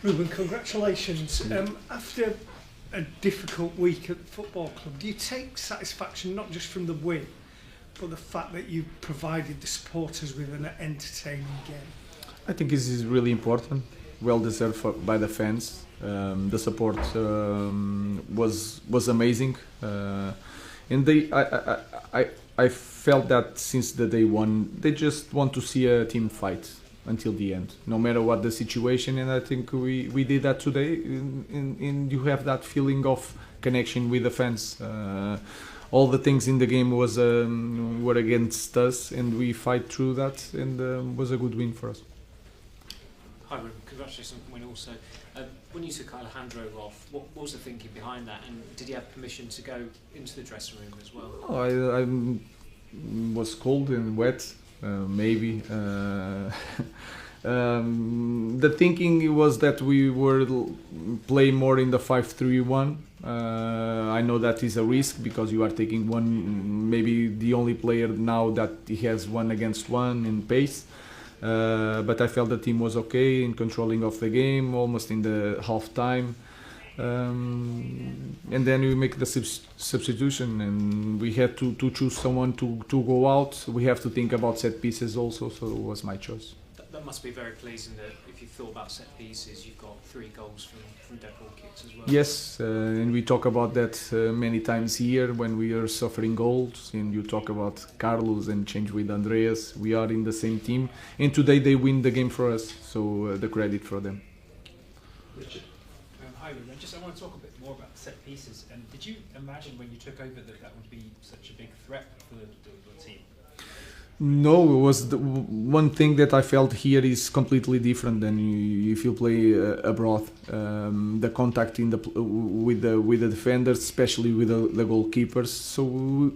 Ruben, congratulations. After a difficult week at the football club, do you take satisfaction not just from the win, but the fact that you provided the supporters with an entertaining game? I think this is really important, well deserved by the fans. The support was amazing, and I felt that since the day one, they just want to see a team fight until the end, no matter what the situation. And I think we did that today, and you have that feeling of connection with the fans. All the things in the game were against us, and we fight through that, and was a good win for us. Hi, Ruben. Congratulations on the win also. When you took Alejandro off, what was the thinking behind that, and did he have permission to go into the dressing room as well? Oh, I was cold and wet, maybe. The thinking was that we were play more in the 5-3-1. I know that is a risk because you are taking one, maybe the only player now that he has 1-against-1 in pace. But I felt the team was okay in controlling of the game, almost in the half time. And then we make the substitution, and we had to choose someone to go out. We have to think about set pieces also, so it was my choice. That must be very pleasing that if you thought about set pieces, you've got 3 goals from dead ball kicks as well. Yes, and we talk about that many times here when we are suffering goals, and you talk about Carlos and change with Andreas. We are in the same team, and today they win the game for us, so the credit for them. Richard. Hi, Ruben. I want to talk a bit more about set pieces. And did you imagine when you took over that would be such a big threat for the team? No, it was one thing that I felt here is completely different than if you play abroad. The contact with the defenders, especially with the goalkeepers. So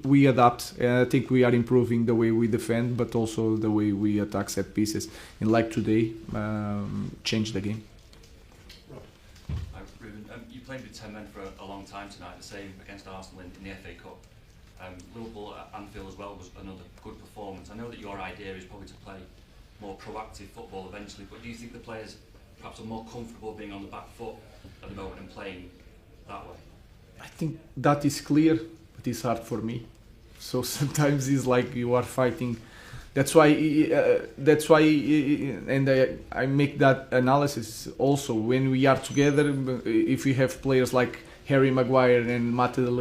we adapt. I think we are improving the way we defend, but also the way we attack set pieces. And like today, change the game. You played with 10 men for a long time tonight, the same against Arsenal in the FA Cup. Liverpool at Anfield as well was another good performance. I know that your idea is probably to play more proactive football eventually, but do you think the players perhaps are more comfortable being on the back foot at the moment and playing that way? I think that is clear, but it's hard for me. So sometimes it's like you are fighting. That's why, and I make that analysis also. When we are together, if we have players like Harry Maguire and Mate de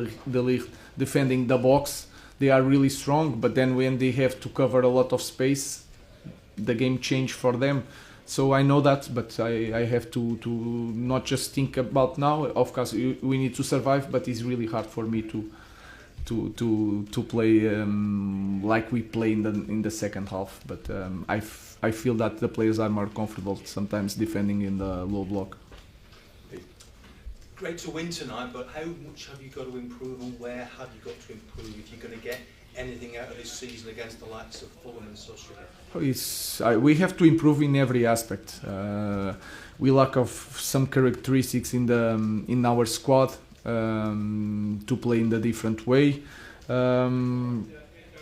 Ligt defending the box, they are really strong. But then when they have to cover a lot of space, the game change for them. So I know that, but I have to not just think about now. Of course, we need to survive, but it's really hard for me to play like we play in the second half. But I feel that the players are more comfortable sometimes defending in the low block. Great to win tonight, but how much have you got to improve, and where have you got to improve if you're going to get anything out of this season against the likes of Fulham and Sussex? We have to improve in every aspect. We lack of some characteristics in our squad to play in the different way.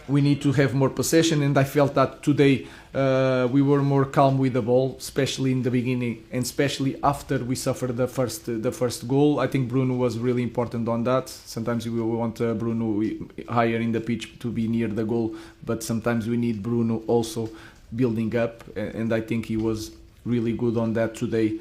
We need to have more possession, and I felt that today we were more calm with the ball, especially in the beginning, and especially after we suffered the first goal. I think Bruno was really important on that. Sometimes we want Bruno higher in the pitch to be near the goal, but sometimes we need Bruno also building up, and I think he was really good on that today,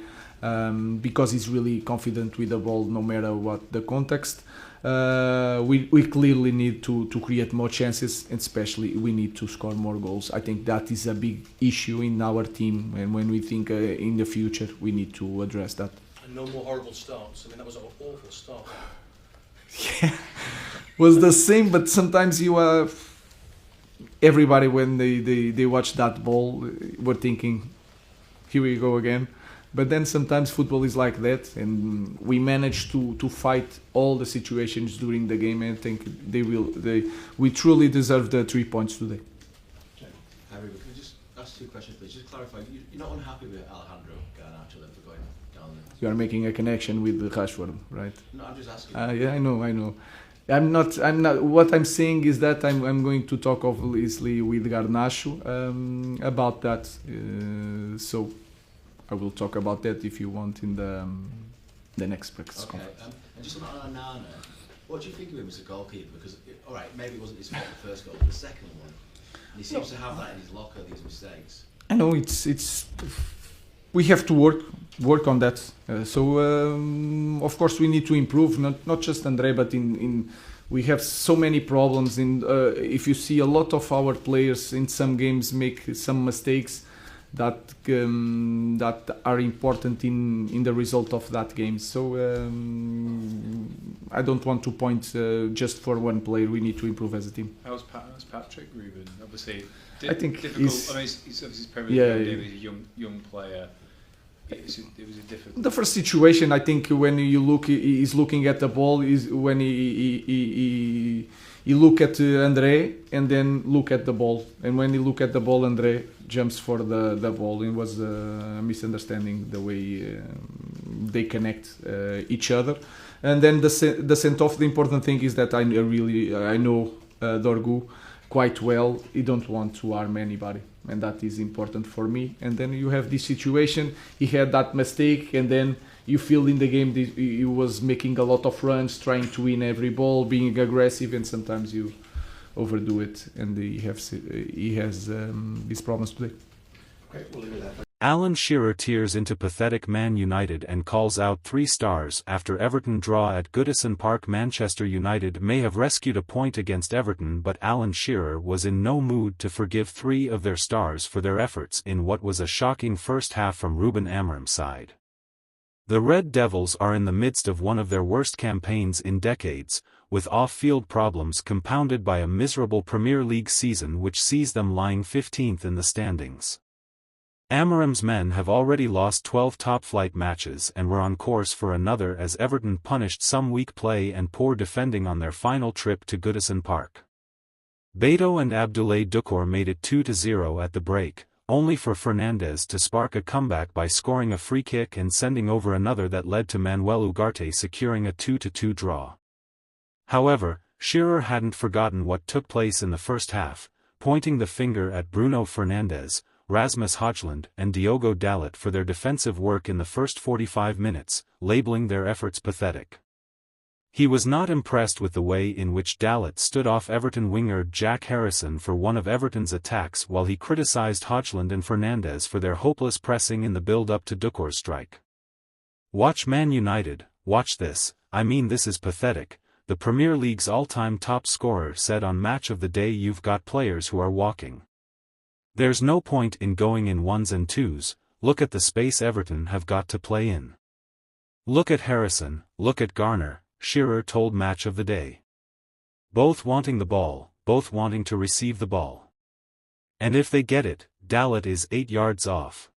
because he's really confident with the ball no matter what the context. We clearly need to create more chances, and especially we need to score more goals. I think that is a big issue in our team, and when we think in the future, we need to address that. And no more horrible starts. I mean, that was an awful start. Yeah, was the same, but sometimes you everybody when they watch that ball were thinking, here we go again. But then sometimes football is like that, and we managed to fight all the situations during the game, and I think we truly deserve the 3 points today. Harry, can I just ask 2 questions, please? Just clarify, you're not unhappy with Alejandro Garnacho then for going down there? You are making a connection with Rashford, right? No, I'm just asking. Yeah, I know. I'm not. What I'm saying is that I'm going to talk obviously with Garnacho about that. So I will talk about that if you want in the next practice conference. And just on Nana, what do you think of him as a goalkeeper? Because, all right, maybe it wasn't his fault the first goal, but the second one, and he seems to have that in his locker, these mistakes. I know it's we have to work on that. Of course we need to improve, not just Andre, but in we have so many problems. If you see a lot of our players in some games make some mistakes that are important in the result of that game. So I don't want to point just for one player. We need to improve as a team. How's Patrick, Ruben? Obviously, I think difficult. he's Obviously Premier League. He's a young player. It was a difficult. The first situation, I think, when you look, he's looking at the ball, is when he look at Andre and then look at the ball. And when he look at the ball, Andre jumps for the ball. It was a misunderstanding the way they connect each other. And then the sent-off, the important thing is that I know Dorgu quite well. He don't want to harm anybody, and that is important for me. And then you have this situation, he had that mistake, and then you feel in the game that he was making a lot of runs, trying to win every ball, being aggressive, and sometimes you overdo it, and he has these problems today. Okay, we'll leave it there. Alan Shearer tears into pathetic Man United and calls out 3 stars after Everton draw at Goodison Park. Manchester United may have rescued a point against Everton, but Alan Shearer was in no mood to forgive 3 of their stars for their efforts in what was a shocking first half from Ruben Amorim's side. The Red Devils are in the midst of one of their worst campaigns in decades, with off-field problems compounded by a miserable Premier League season which sees them lying 15th in the standings. Amorim's men have already lost 12 top-flight matches and were on course for another as Everton punished some weak play and poor defending on their final trip to Goodison Park. Beto and Abdoulaye Doucouré made it 2-0 at the break, only for Fernandes to spark a comeback by scoring a free kick and sending over another that led to Manuel Ugarte securing a 2-2 draw. However, Shearer hadn't forgotten what took place in the first half, pointing the finger at Bruno Fernandes, Rasmus Højlund and Diogo Dalot for their defensive work in the first 45 minutes, labeling their efforts pathetic. He was not impressed with the way in which Dalot stood off Everton winger Jack Harrison for one of Everton's attacks, while he criticised Højlund and Fernandes for their hopeless pressing in the build-up to Doucouré's strike. Watch Man United, watch this, I mean this is pathetic, the Premier League's all-time top scorer said on Match of the Day. You've got players who are walking. There's no point in going in 1s and 2s, look at the space Everton have got to play in. Look at Harrison, look at Garner, Shearer told Match of the Day. Both wanting the ball, both wanting to receive the ball. And if they get it, Dalot is 8 yards off.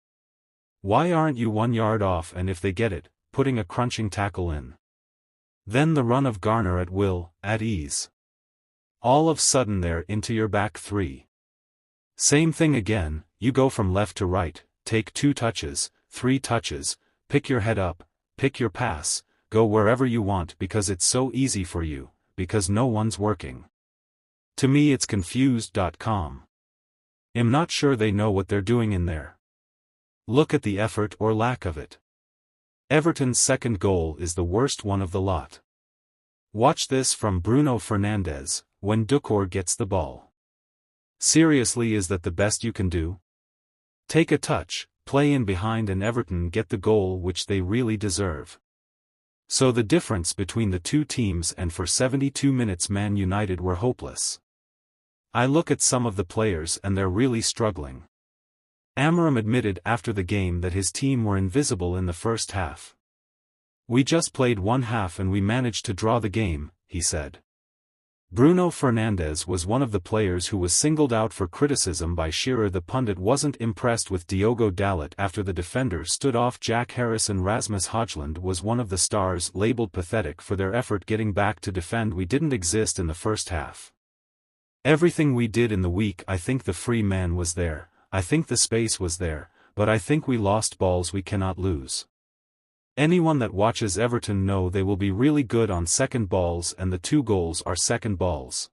Why aren't you 1 yard off, and if they get it, putting a crunching tackle in? Then the run of Garner at will, at ease. All of a sudden they're into your back 3. Same thing again, you go from left to right, take 2 touches, 3 touches, pick your head up, pick your pass, go wherever you want because it's so easy for you, because no one's working. To me it's confused.com. I'm not sure they know what they're doing in there. Look at the effort or lack of it. Everton's second goal is the worst one of the lot. Watch this from Bruno Fernandes, when Doucouré gets the ball. Seriously, is that the best you can do? Take a touch, play in behind and Everton get the goal which they really deserve. So the difference between the two teams, and for 72 minutes Man United were hopeless. I look at some of the players and they're really struggling. Amorim admitted after the game that his team were invisible in the first half. We just played one half and we managed to draw the game, he said. Bruno Fernandes was one of the players who was singled out for criticism by Shearer. The pundit wasn't impressed with Diogo Dalot after the defender stood off Jack Harrison. Rasmus Højlund was one of the stars, labelled pathetic for their effort getting back to defend. We didn't exist in the first half. Everything we did in the week, I think the free man was there, I think the space was there, but I think we lost balls we cannot lose. Anyone that watches Everton know they will be really good on second balls, and the 2 goals are second balls.